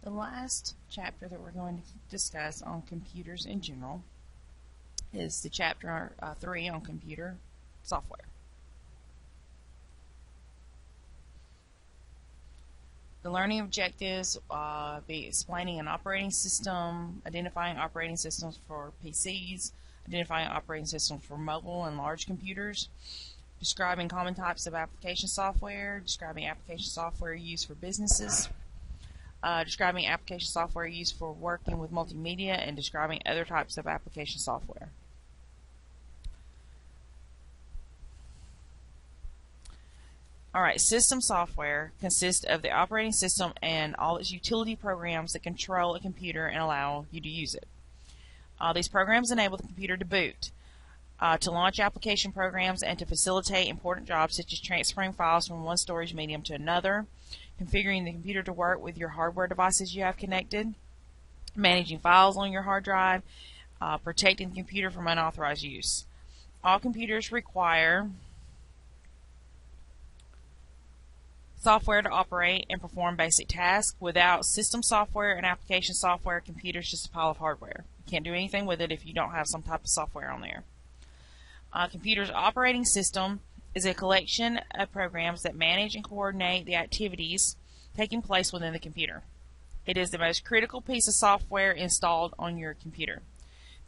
The last chapter that we're going to discuss on computers in general is the chapter 3 on computer software. The learning objectives be explaining an operating system, identifying operating systems for PCs, identifying operating systems for mobile and large computers, describing common types of application software, describing application software used for businesses, describing application software used for working with multimedia, and describing other types of application software. Alright, system software consists of the operating system and all its utility programs that control a computer and allow you to use it. These programs enable the computer to boot, to launch application programs, and to facilitate important jobs such as transferring files from one storage medium to another, configuring the computer to work with your hardware devices you have connected, managing files on your hard drive, protecting the computer from unauthorized use. All computers require software to operate and perform basic tasks. Without system software and application software, a computer is just a pile of hardware. You can't do anything with it if you don't have some type of software on there. Computer's operating system is a collection of programs that manage and coordinate the activities taking place within the computer. It is the most critical piece of software installed on your computer.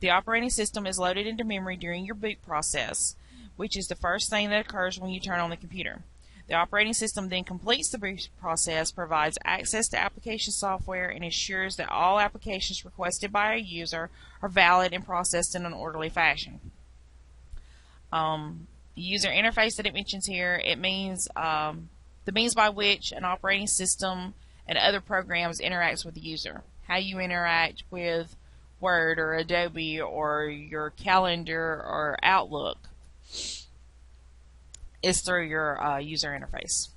The operating system is loaded into memory during your boot process, which is the first thing that occurs when you turn on the computer. The operating system then completes the boot process, provides access to application software, and ensures that all applications requested by a user are valid and processed in an orderly fashion. The user interface that it mentions here, it means the means by which an operating system and other programs interacts with the user. How you interact with Word or Adobe or your calendar or Outlook is through your user interface.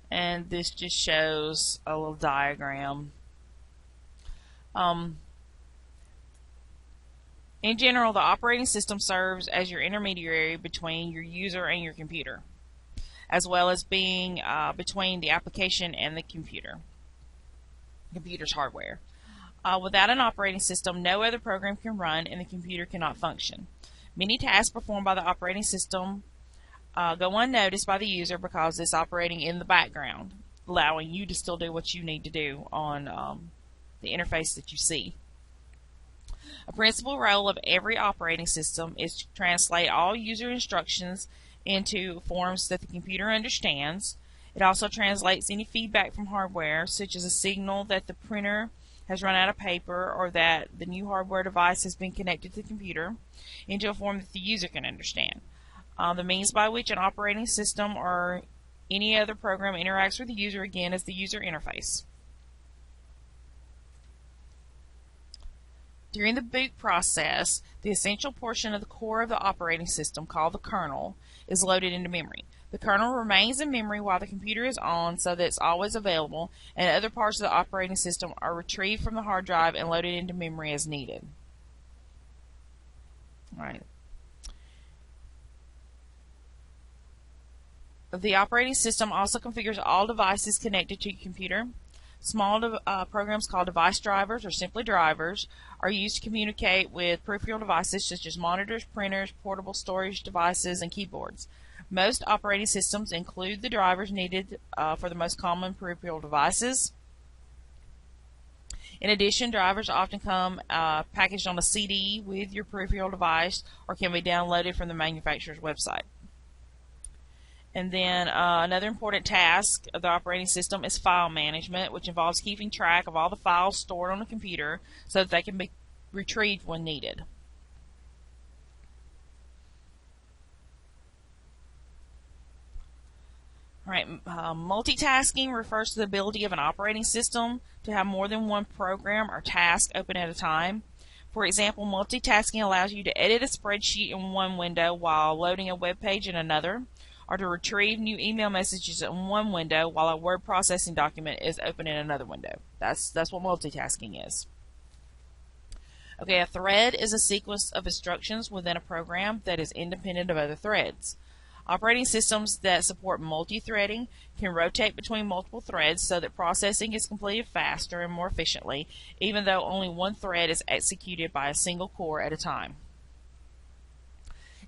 And this just shows a little diagram. In general, the operating system serves as your intermediary between your user and your computer, as well as being between the application and the computer's hardware. Without an operating system, no other program can run and the computer cannot function. Many tasks performed by the operating system go unnoticed by the user because it's operating in the background, allowing you to still do what you need to do on the interface that you see. A principal role of every operating system is to translate all user instructions into forms that the computer understands. It also translates any feedback from hardware, such as a signal that the printer has run out of paper or that the new hardware device has been connected to the computer, into a form that the user can understand. The means by which an operating system or any other program interacts with the user, again, is the user interface. During the boot process, the essential portion of the core of the operating system, called the kernel, is loaded into memory. The kernel remains in memory while the computer is on, so that it's always available, and other parts of the operating system are retrieved from the hard drive and loaded into memory as needed. Alright. The operating system also configures all devices connected to your computer. Small programs called device drivers, or simply drivers, are used to communicate with peripheral devices such as monitors, printers, portable storage devices, and keyboards. Most operating systems include the drivers needed for the most common peripheral devices. In addition, drivers often come packaged on a CD with your peripheral device or can be downloaded from the manufacturer's website. And then another important task of the operating system is file management, which involves keeping track of all the files stored on the computer so that they can be retrieved when needed. Alright, multitasking refers to the ability of an operating system to have more than one program or task open at a time. For example, multitasking allows you to edit a spreadsheet in one window while loading a web page in another, or to retrieve new email messages in one window while a word processing document is open in another window. That's what multitasking is. Okay, a thread is a sequence of instructions within a program that is independent of other threads. Operating systems that support multi-threading can rotate between multiple threads so that processing is completed faster and more efficiently, even though only one thread is executed by a single core at a time.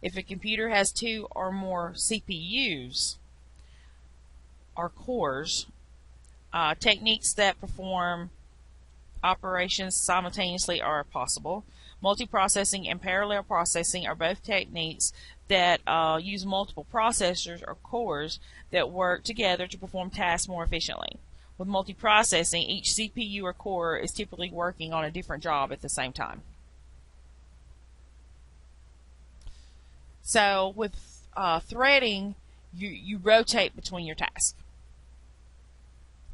If a computer has 2 or more CPUs or cores, techniques that perform operations simultaneously are possible. Multiprocessing and parallel processing are both techniques that use multiple processors or cores that work together to perform tasks more efficiently. With multiprocessing, each CPU or core is typically working on a different job at the same time. So with threading, you rotate between your tasks.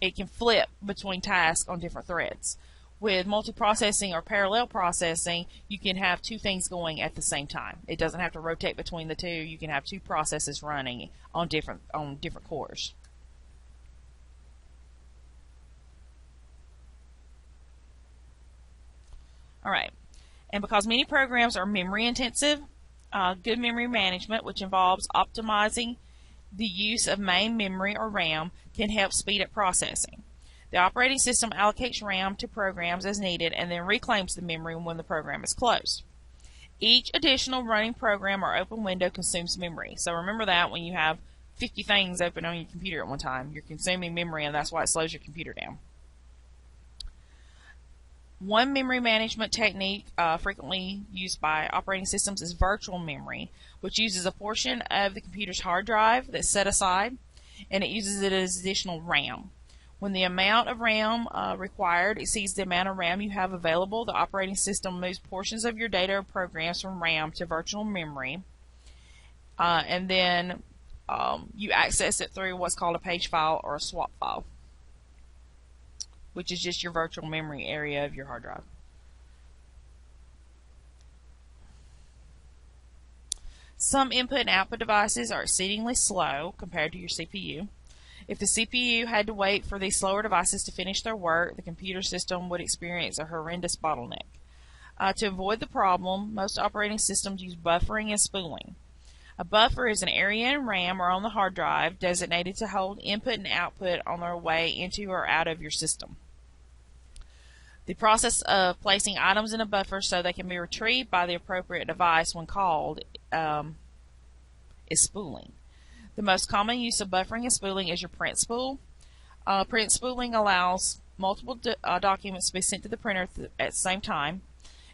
It can flip between tasks on different threads. With multiprocessing or parallel processing, you can have 2 things going at the same time. It doesn't have to rotate between the 2. You can have 2 processes running on different cores. All right. And because many programs are memory intensive, good memory management, which involves optimizing the use of main memory or RAM, can help speed up processing. The operating system allocates RAM to programs as needed and then reclaims the memory when the program is closed. Each additional running program or open window consumes memory. So remember that when you have 50 things open on your computer at one time, you're consuming memory, and that's why it slows your computer down. One memory management technique frequently used by operating systems is virtual memory, which uses a portion of the computer's hard drive that's set aside, and it uses it as additional RAM. When the amount of RAM required exceeds the amount of RAM you have available, the operating system moves portions of your data or programs from RAM to virtual memory, and then you access it through what's called a page file or a swap file, which is just your virtual memory area of your hard drive. Some input and output devices are exceedingly slow compared to your CPU. If the CPU had to wait for these slower devices to finish their work, the computer system would experience a horrendous bottleneck. To avoid the problem, most operating systems use buffering and spooling. A buffer is an area in RAM or on the hard drive designated to hold input and output on their way into or out of your system. The process of placing items in a buffer so they can be retrieved by the appropriate device when called is spooling. The most common use of buffering and spooling is your print spool. Print spooling allows multiple documents to be sent to the printer at the same time,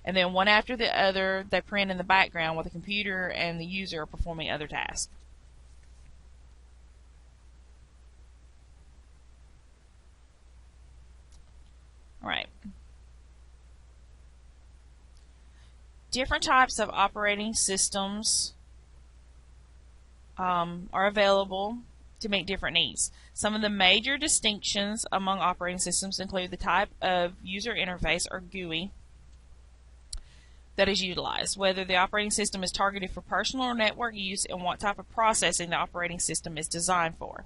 and then one after the other they print in the background while the computer and the user are performing other tasks. All right. Different types of operating systems are available to meet different needs. Some of the major distinctions among operating systems include the type of user interface, or GUI, that is utilized, whether the operating system is targeted for personal or network use, and what type of processing the operating system is designed for.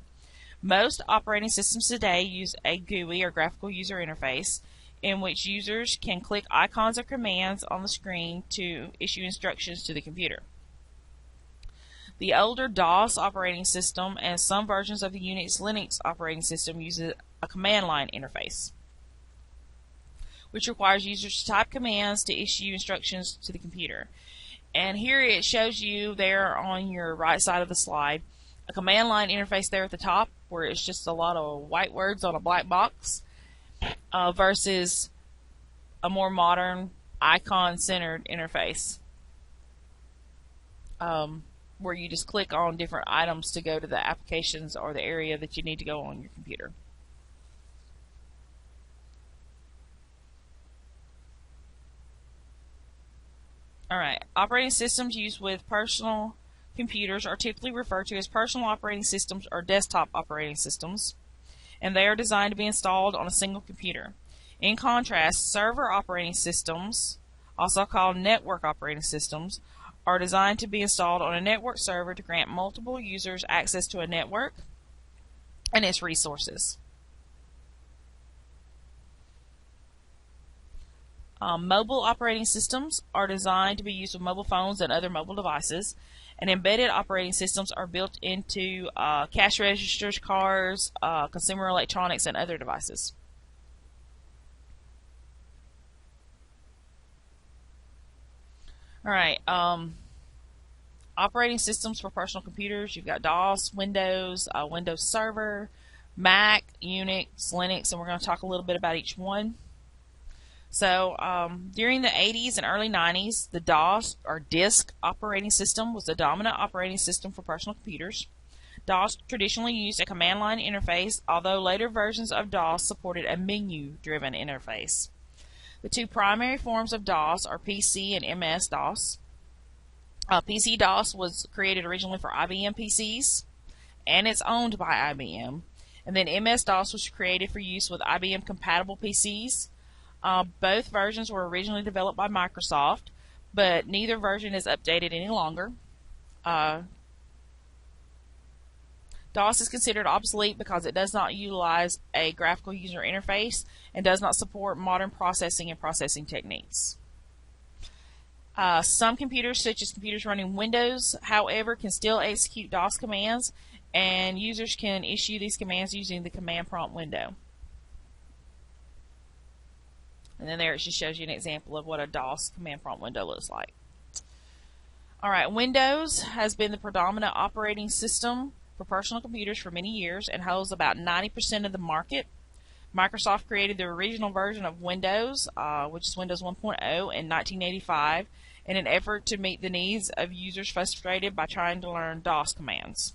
Most operating systems today use a GUI, or graphical user interface, in which users can click icons or commands on the screen to issue instructions to the computer. The older DOS operating system and some versions of the Unix Linux operating system use a command line interface, which requires users to type commands to issue instructions to the computer. And here it shows you there on your right side of the slide a command line interface there at the top, where it's just a lot of white words on a black box, versus a more modern icon-centered interface, where you just click on different items to go to the applications or the area that you need to go on your computer. Alright, operating systems used with personal computers are typically referred to as personal operating systems or desktop operating systems, and they are designed to be installed on a single computer. In contrast, server operating systems, also called network operating systems, are designed to be installed on a network server to grant multiple users access to a network and its resources. Mobile operating systems are designed to be used with mobile phones and other mobile devices, and embedded operating systems are built into cash registers, cars, consumer electronics, and other devices. All right, operating systems for personal computers. You've got DOS, Windows, Windows Server, Mac, Unix, Linux, and we're going to talk a little bit about each one. So during the 80s and early 90s, the DOS, or disk operating system, was the dominant operating system for personal computers. DOS traditionally used a command line interface, although later versions of DOS supported a menu-driven interface. The two primary forms of DOS are PC and MS-DOS. PC-DOS was created originally for IBM PCs, and it's owned by IBM. And then MS-DOS was created for use with IBM-compatible PCs. Both versions were originally developed by Microsoft, but neither version is updated any longer. DOS is considered obsolete because it does not utilize a graphical user interface and does not support modern processing and processing techniques. Some computers, such as computers running Windows, however, can still execute DOS commands, and users can issue these commands using the command prompt window. And then there it just shows you an example of what a DOS command prompt window looks like. Alright, Windows has been the predominant operating system for personal computers for many years and holds about 90% of the market. Microsoft created the original version of Windows, which is Windows 1.0, in 1985, in an effort to meet the needs of users frustrated by trying to learn DOS commands.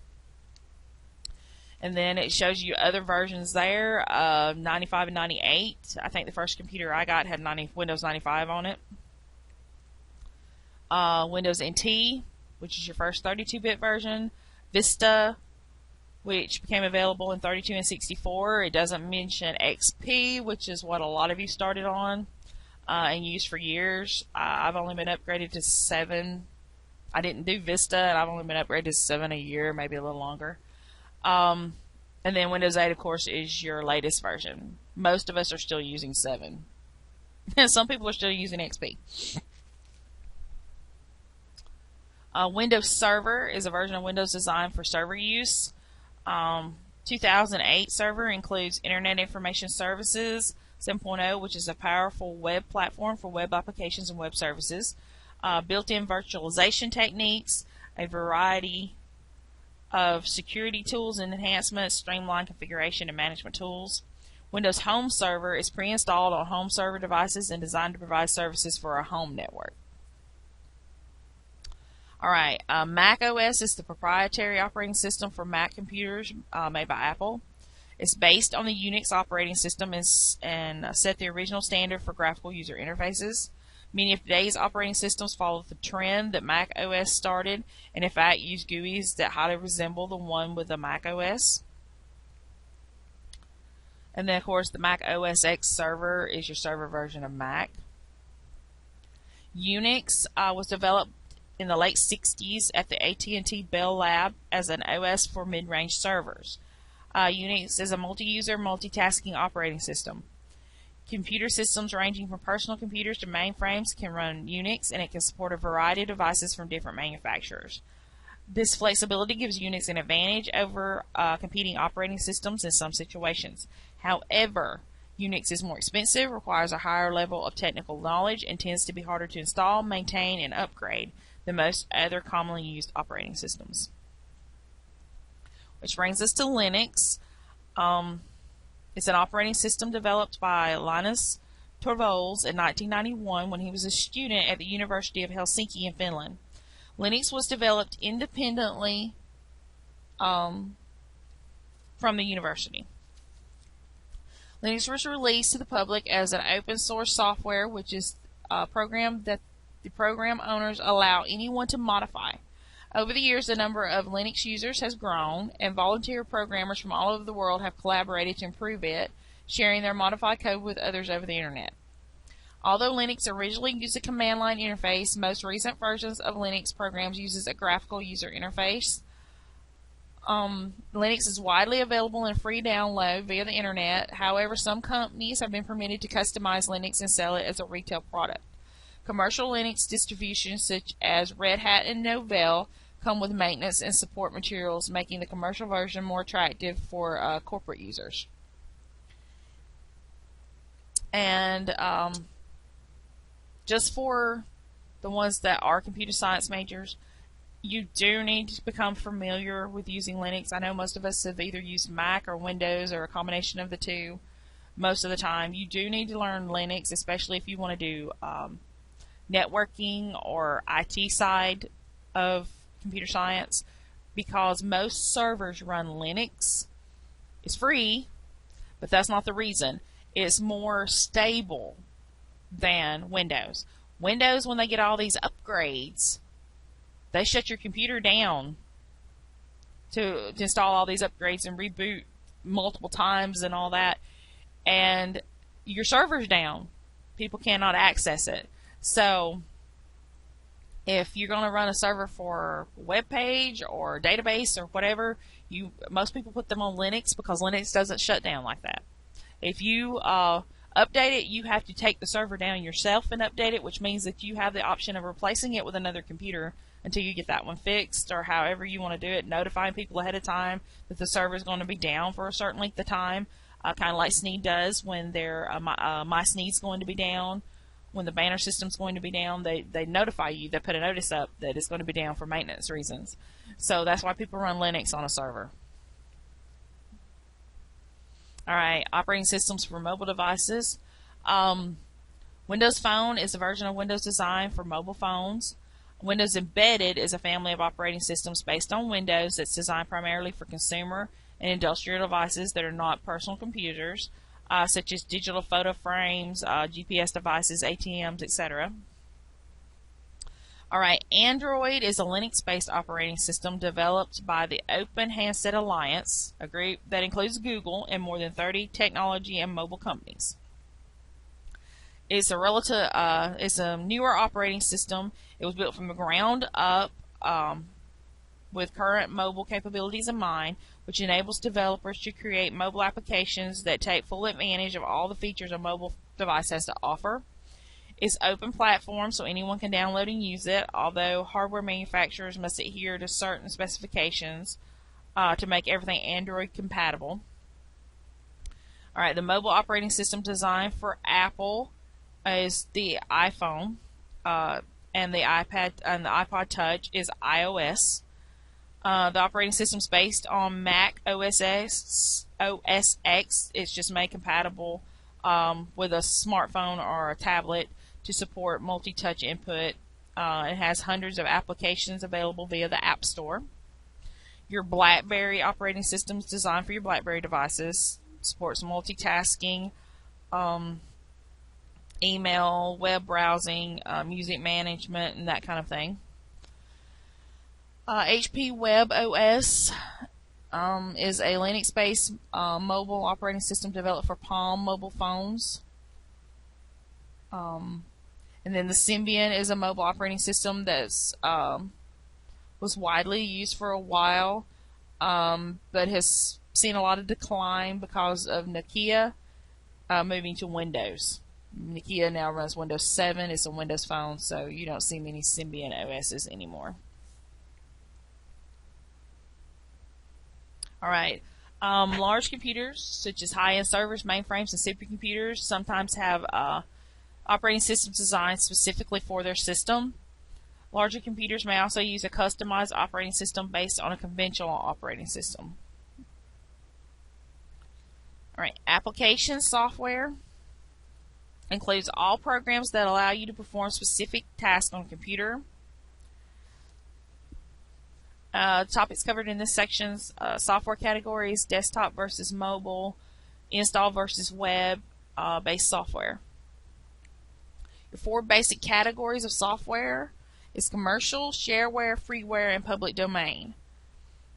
And then it shows you other versions there, 95 and 98. I think the first computer I got had Windows 95 on it. Windows NT, which is your first 32-bit version. Vista, which became available in 32 and 64. It doesn't mention XP, which is what a lot of you started on and used for years. I've only been upgraded to 7. I didn't do Vista, and I've only been upgraded to 7 a year, maybe a little longer. And then Windows 8, of course, is your latest version. Most of us are still using 7. Some people are still using XP. Windows Server is a version of Windows designed for server use. 2008 Server includes Internet Information Services 7.0, which is a powerful web platform for web applications and web services. Built-in virtualization techniques, a variety of security tools and enhancements, streamlined configuration and management tools. Windows Home Server is pre-installed on home server devices and designed to provide services for a home network. Alright, Mac OS is the proprietary operating system for Mac computers made by Apple. It's based on the Unix operating system and set the original standard for graphical user interfaces. Many of today's operating systems follow the trend that Mac OS started, and in fact use GUIs that highly resemble the one with the Mac OS. And then of course the Mac OS X server is your server version of Mac. Unix was developed in the late 60s at the AT&T Bell Lab as an OS for mid-range servers. Unix is a multi-user, multitasking operating system. Computer systems ranging from personal computers to mainframes can run Unix, and it can support a variety of devices from different manufacturers. This flexibility gives Unix an advantage over competing operating systems in some situations. However, Unix is more expensive, requires a higher level of technical knowledge, and tends to be harder to install, maintain, and upgrade than most other commonly used operating systems. Which brings us to Linux. It's an operating system developed by Linus Torvalds in 1991 when he was a student at the University of Helsinki in Finland. Linux was developed independently from the university. Linux was released to the public as an open source software, which is a program that the program owners allow anyone to modify. Over the years, the number of Linux users has grown, and volunteer programmers from all over the world have collaborated to improve it, sharing their modified code with others over the internet. Although Linux originally used a command line interface, most recent versions of Linux programs uses a graphical user interface. Linux is widely available in free download via the internet. However, some companies have been permitted to customize Linux and sell it as a retail product. Commercial Linux distributions such as Red Hat and Novell come with maintenance and support materials, making the commercial version more attractive for corporate users. And just for the ones that are computer science majors, you do need to become familiar with using Linux. I know most of us have either used Mac or Windows or a combination of the two most of the time. You do need to learn Linux, especially if you want to do networking or IT side of computer science, because most servers run Linux. It's free, but that's not the reason. It's more stable than Windows. Windows, when they get all these upgrades, they shut your computer down to install all these upgrades and reboot multiple times and all that, and your server's down. People cannot access it. So if you're going to run a server for a web page or database or whatever, most people put them on Linux because Linux doesn't shut down like that. If you update it, you have to take the server down yourself and update it, which means that you have the option of replacing it with another computer until you get that one fixed, or however you want to do it, notifying people ahead of time that the server is going to be down for a certain length of time, kind of like Sneed does when their My Sneed's going to be down. When the banner system's going to be down, they notify you. They put a notice up that it's going to be down for maintenance reasons. So that's why people run Linux on a server. Alright, operating systems for mobile devices. Windows Phone is a version of Windows designed for mobile phones. Windows Embedded is a family of operating systems based on Windows that's designed primarily for consumer and industrial devices that are not personal computers, such as digital photo frames, GPS devices, ATMs, etc. Alright, Android is a Linux-based operating system developed by the Open Handset Alliance, a group that includes Google and more than 30 technology and mobile companies. It's a newer operating system. It was built from the ground up with current mobile capabilities in mind, which enables developers to create mobile applications that take full advantage of all the features a mobile device has to offer. It's open platform, so anyone can download and use it, although hardware manufacturers must adhere to certain specifications to make everything Android compatible. Alright, the mobile operating system designed for Apple is the iPhone, and the iPad and the iPod Touch is iOS. The operating system is based on Mac OS X. It's just made compatible with a smartphone or a tablet to support multi-touch input. It has hundreds of applications available via the App Store. Your BlackBerry operating system is designed for your BlackBerry devices. Supports multitasking, email, web browsing, music management, and that kind of thing. HP Web OS is a Linux-based mobile operating system developed for Palm mobile phones. And then the Symbian is a mobile operating system that's was widely used for a while, but has seen a lot of decline because of Nokia moving to Windows. Nokia now runs Windows 7. It's a Windows phone, so you don't see many Symbian OSs anymore. Alright, large computers, such as high-end servers, mainframes, and supercomputers, sometimes have operating systems designed specifically for their system. Larger computers may also use a customized operating system based on a conventional operating system. Alright, application software includes all programs that allow you to perform specific tasks on a computer. Topics covered in this section's software categories: desktop versus mobile, install versus web based software. Your four basic categories of software is commercial, shareware, freeware, and public domain.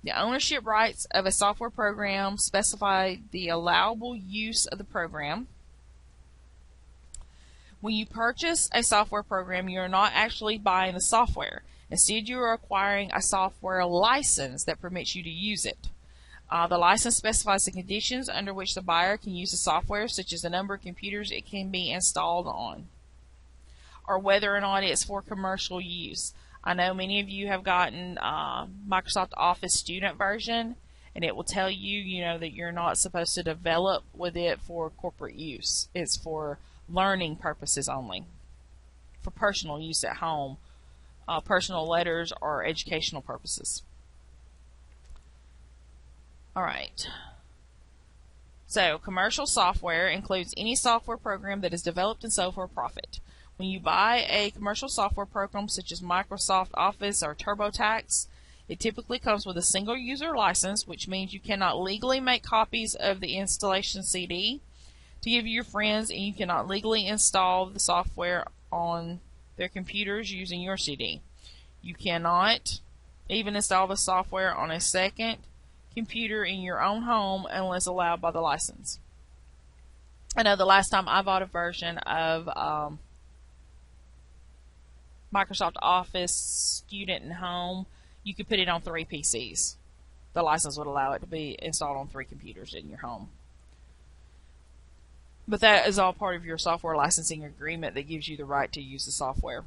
The ownership rights of a software program specify the allowable use of the program. When you purchase a software program, you are not actually buying the software. Instead, you are acquiring a software license that permits you to use it. The license specifies the conditions under which the buyer can use the software, such as the number of computers it can be installed on, or whether or not it's for commercial use. I know many of you have gotten Microsoft Office Student version, and it will tell you, that you're not supposed to develop with it for corporate use. It's for learning purposes only, for personal use at home, personal letters, or educational purposes. All right. So, commercial software includes any software program that is developed and sold for a profit. When you buy a commercial software program such as Microsoft Office or TurboTax, it typically comes with a single user license, which means you cannot legally make copies of the installation CD to give your friends, and you cannot legally install the software on their computers using your CD. You cannot even install the software on a second computer in your own home unless allowed by the license. I know the last time I bought a version of Microsoft Office Student and Home, you could put it on 3 PCs. The license would allow it to be installed on 3 computers in your home. But that is all part of your software licensing agreement that gives you the right to use the software.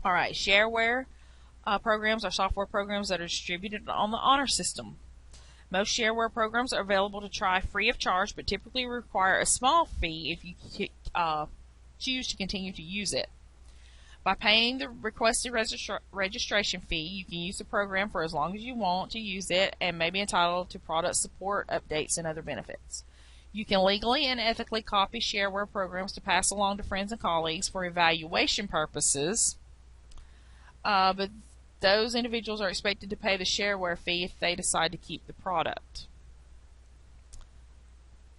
Alright, shareware programs are software programs that are distributed on the Honor System. Most shareware programs are available to try free of charge, but typically require a small fee if you choose to continue to use it. By paying the requested registration fee, you can use the program for as long as you want to use it and may be entitled to product support, updates, and other benefits. You can legally and ethically copy shareware programs to pass along to friends and colleagues for evaluation purposes, but those individuals are expected to pay the shareware fee if they decide to keep the product.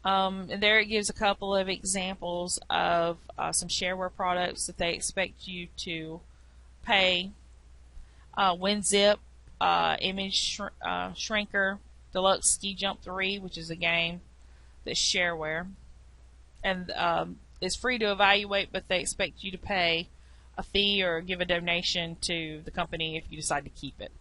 And there it gives a couple of examples of some shareware products that they expect you to pay. WinZip, Image Shrinker, Deluxe Ski Jump 3, which is a game that's shareware. And it's free to evaluate, but they expect you to pay a fee or give a donation to the company if you decide to keep it.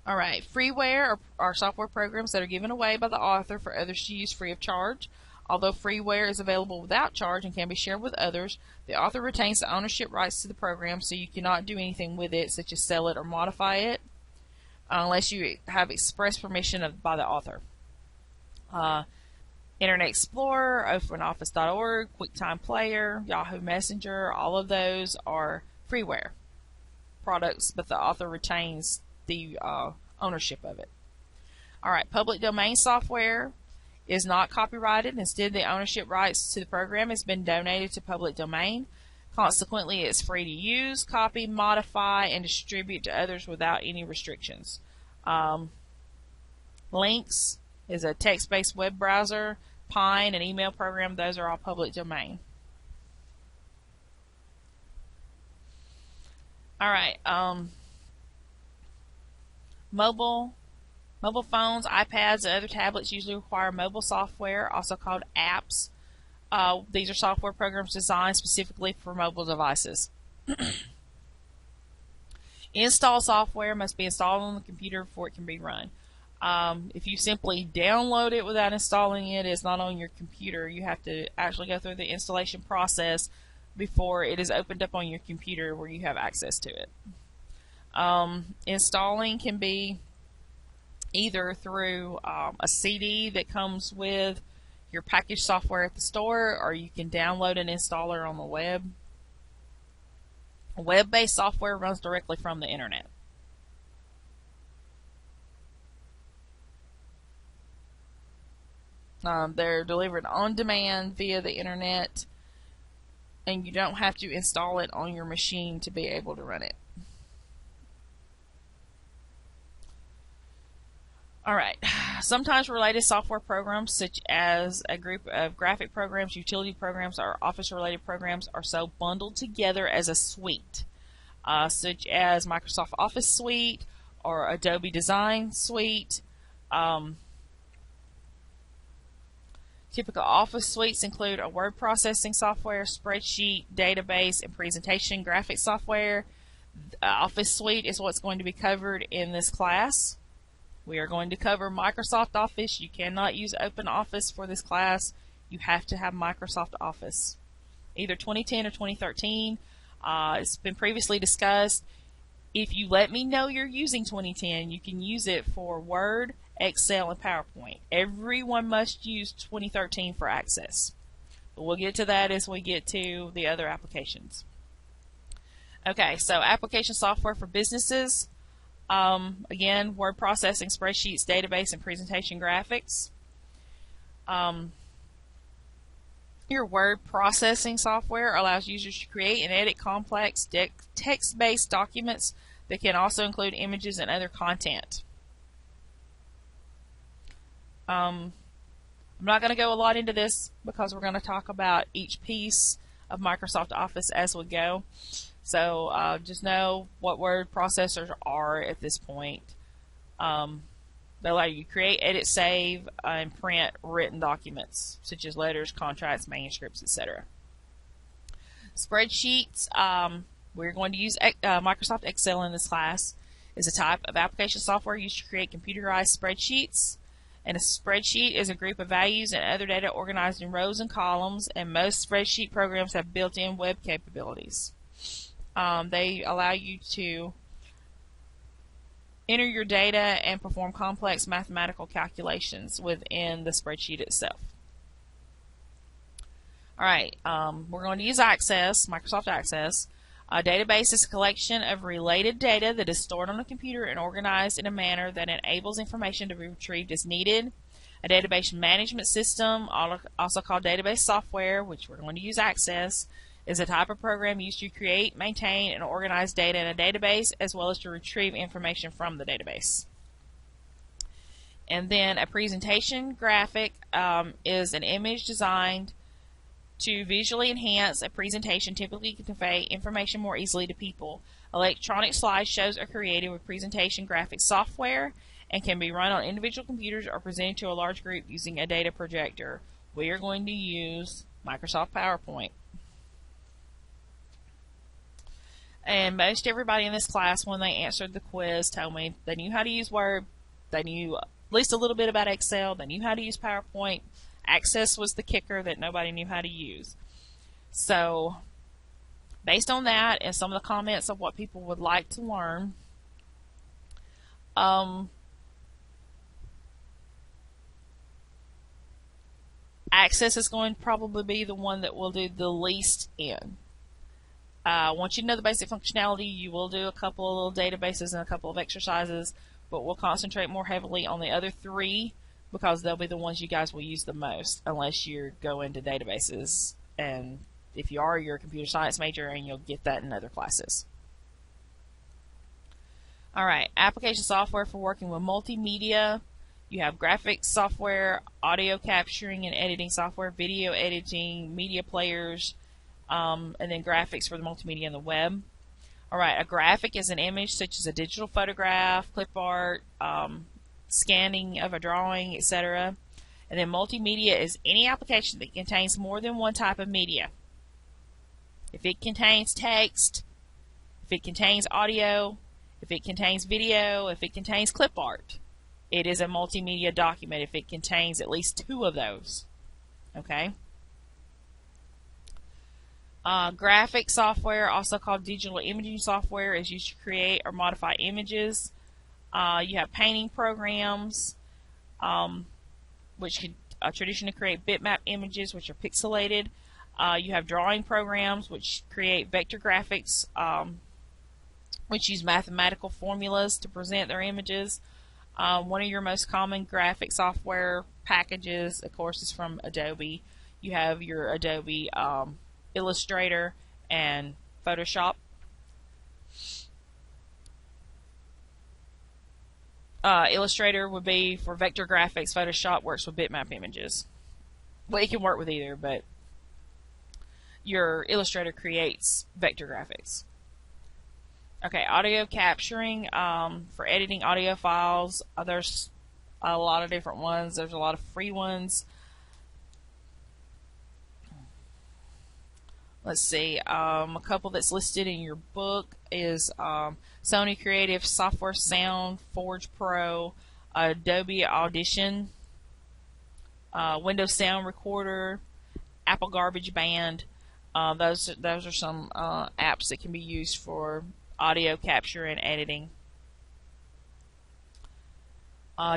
Alright, freeware are software programs that are given away by the author for others to use free of charge. Although freeware is available without charge and can be shared with others, the author retains the ownership rights to the program, so you cannot do anything with it, such as sell it or modify it, unless you have express permission by the author. Internet Explorer, OpenOffice.org, QuickTime Player, Yahoo Messenger, all of those are freeware products, but the author retains the ownership of it. Alright, public domain software is not copyrighted. Instead, the ownership rights to the program has been donated to public domain. Consequently, it's free to use, copy, modify, and distribute to others without any restrictions. Links is a text-based web browser. Pine, an email program, those are all public domain. Alright, mobile phones, iPads, and other tablets usually require mobile software, also called apps. These are software programs designed specifically for mobile devices. Install software must be installed on the computer before it can be run. If you simply download it without installing it, it's not on your computer. You have to actually go through the installation process before it is opened up on your computer where you have access to it. Installing can be either through a CD that comes with your packaged software at the store, or you can download an installer on the web. Web-based software runs directly from the internet. They're delivered on demand via the internet, and you don't have to install it on your machine to be able to run it. Alright, sometimes related software programs such as a group of graphic programs, utility programs, or office-related programs are so bundled together as a suite, such as Microsoft Office Suite or Adobe Design Suite. Typical Office suites include a word processing software, spreadsheet, database, and presentation graphics software. Office Suite is what's going to be covered in this class. We are going to cover Microsoft Office. You cannot use Open Office for this class. You have to have Microsoft Office, either 2010 or 2013. It's been previously discussed. If you let me know you're using 2010, you can use it for Word, Excel, and PowerPoint. Everyone must use 2013 for access. But we'll get to that as we get to the other applications. Okay, so application software for businesses. Again, word processing, spreadsheets, database, and presentation graphics. Your word processing software allows users to create and edit complex text-based documents that can also include images and other content. I'm not going to go a lot into this because we're going to talk about each piece of Microsoft Office as we go. So just know what word processors are at this point. They allow you to create, edit, save, and print written documents such as letters, contracts, manuscripts, etc. Spreadsheets. We're going to use Microsoft Excel in this class. Is a type of application software used to create computerized spreadsheets. And a spreadsheet is a group of values and other data organized in rows and columns, and most spreadsheet programs have built-in web capabilities. They allow you to enter your data and perform complex mathematical calculations within the spreadsheet itself. Alright, we're going to use Access, Microsoft Access. A database is a collection of related data that is stored on a computer and organized in a manner that enables information to be retrieved as needed. A database management system, also called database software, which we're going to use Access, is a type of program used to create, maintain, and organize data in a database, as well as to retrieve information from the database. And then a presentation graphic is an image designed to visually enhance a presentation, typically to convey information more easily to people. Electronic slideshows are created with presentation graphics software and can be run on individual computers or presented to a large group using a data projector. We are going to use Microsoft PowerPoint. And most everybody in this class, when they answered the quiz, told me they knew how to use Word, they knew at least a little bit about Excel, they knew how to use PowerPoint. Access was the kicker that nobody knew how to use. So, based on that and some of the comments of what people would like to learn, Access is going to probably be the one that we'll do the least in. Once you know the basic functionality, you will do a couple of little databases and a couple of exercises, but we'll concentrate more heavily on the other three because they'll be the ones you guys will use the most unless you go into databases. And if you are, you're a computer science major and you'll get that in other classes. Alright, application software for working with multimedia. You have graphics software, audio capturing and editing software, video editing, media players, and then graphics for the multimedia and the web. Alright, a graphic is an image such as a digital photograph, clip art, scanning of a drawing, etc. And then multimedia is any application that contains more than one type of media. If it contains text, if it contains audio, if it contains video, if it contains clip art, it is a multimedia document if it contains at least two of those. Okay? Graphic software, also called digital imaging software, is used to create or modify images. You have painting programs, which could traditionally create bitmap images, which are pixelated. You have drawing programs, which create vector graphics, which use mathematical formulas to present their images. One of your most common graphic software packages, of course, is from Adobe. You have your Adobe Illustrator and Photoshop. Illustrator would be for vector graphics. Photoshop works with bitmap images. Well, it can work with either, but your Illustrator creates vector graphics. Okay, audio capturing for editing audio files. There's a lot of different ones. There's a lot of free ones. Let's see, a couple that's listed in your book is Sony Creative Software Sound, Forge Pro, Adobe Audition, Windows Sound Recorder, Apple Garbage Band. Those are some apps that can be used for audio capture and editing.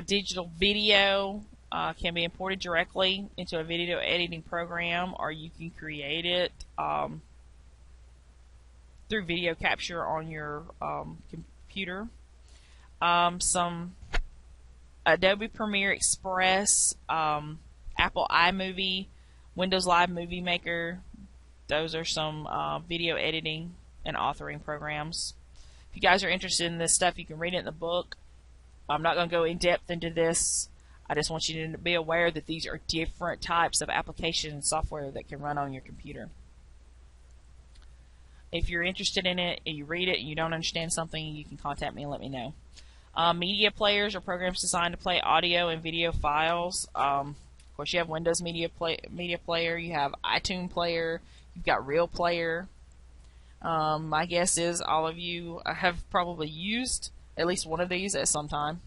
Digital video can be imported directly into a video editing program, or you can create it through video capture on your computer. Some Adobe Premiere Express, Apple iMovie, Windows Live Movie Maker. Those are some video editing and authoring programs. If you guys are interested in this stuff, you can read it in the book. I'm not going to go in depth into this. I just want you to be aware that these are different types of application and software that can run on your computer. If you're interested in it and you read it and you don't understand something, you can contact me and let me know. Media players are programs designed to play audio and video files. Of course, you have Windows Media Player, you have iTunes Player, you've got Real Player. My guess is all of you have probably used at least one of these at some time.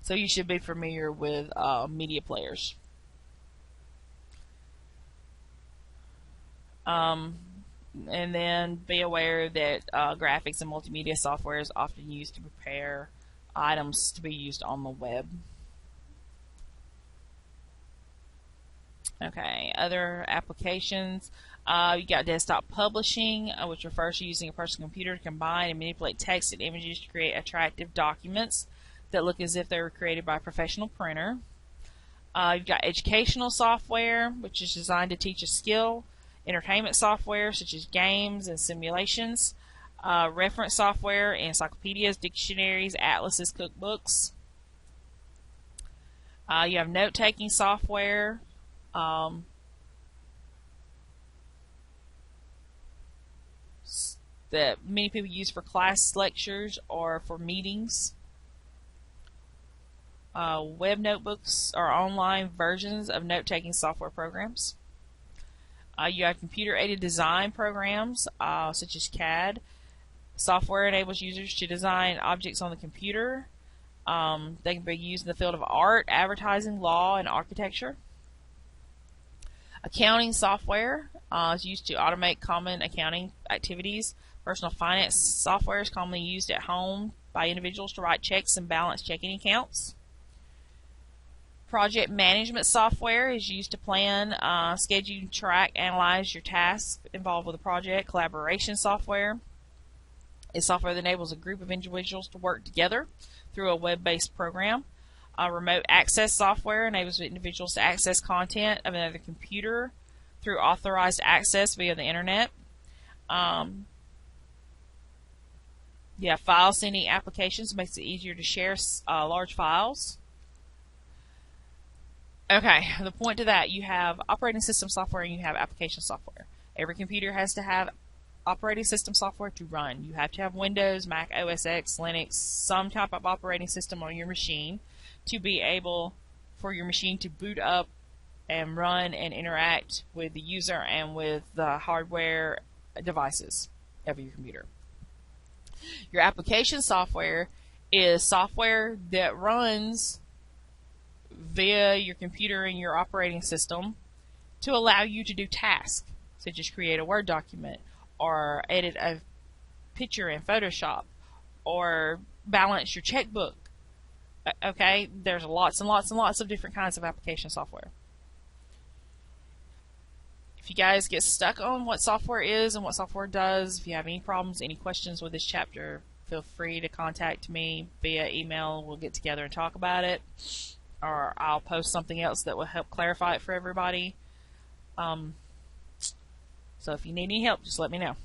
So you should be familiar with media players. And then be aware that graphics and multimedia software is often used to prepare items to be used on the web. Okay, other applications. You got desktop publishing, which refers to using a personal computer to combine and manipulate text and images to create attractive documents that look as if they were created by a professional printer. You've got educational software, which is designed to teach a skill. Entertainment software, such as games and simulations. Reference software, encyclopedias, dictionaries, atlases, cookbooks. You have note-taking software. That many people use for class lectures or for meetings. Web notebooks are online versions of note-taking software programs. You have computer-aided design programs such as CAD. Software enables users to design objects on the computer. They can be used in the field of art, advertising, law, and architecture. Accounting software is used to automate common accounting activities. Personal finance software is commonly used at home by individuals to write checks and balance checking accounts. Project management software is used to plan, schedule, track, analyze your tasks involved with a project. Collaboration software is software that enables a group of individuals to work together through a web-based program. Remote access software enables individuals to access content of another computer through authorized access via the internet. File sending applications makes it easier to share large files. Okay, the point to that, you have operating system software and you have application software. Every computer has to have operating system software to run. You have to have Windows, Mac OS X, Linux, some type of operating system on your machine to be able for your machine to boot up and run and interact with the user and with the hardware devices of your computer. Your application software is software that runs via your computer and your operating system to allow you to do tasks, such as create a Word document or edit a picture in Photoshop or balance your checkbook. Okay, there's lots and lots and lots of different kinds of application software. If you guys get stuck on what software is and what software does, if you have any problems, any questions with this chapter, feel free to contact me via email. We'll get together and talk about it. Or I'll post something else that will help clarify it for everybody. So if you need any help, just let me know.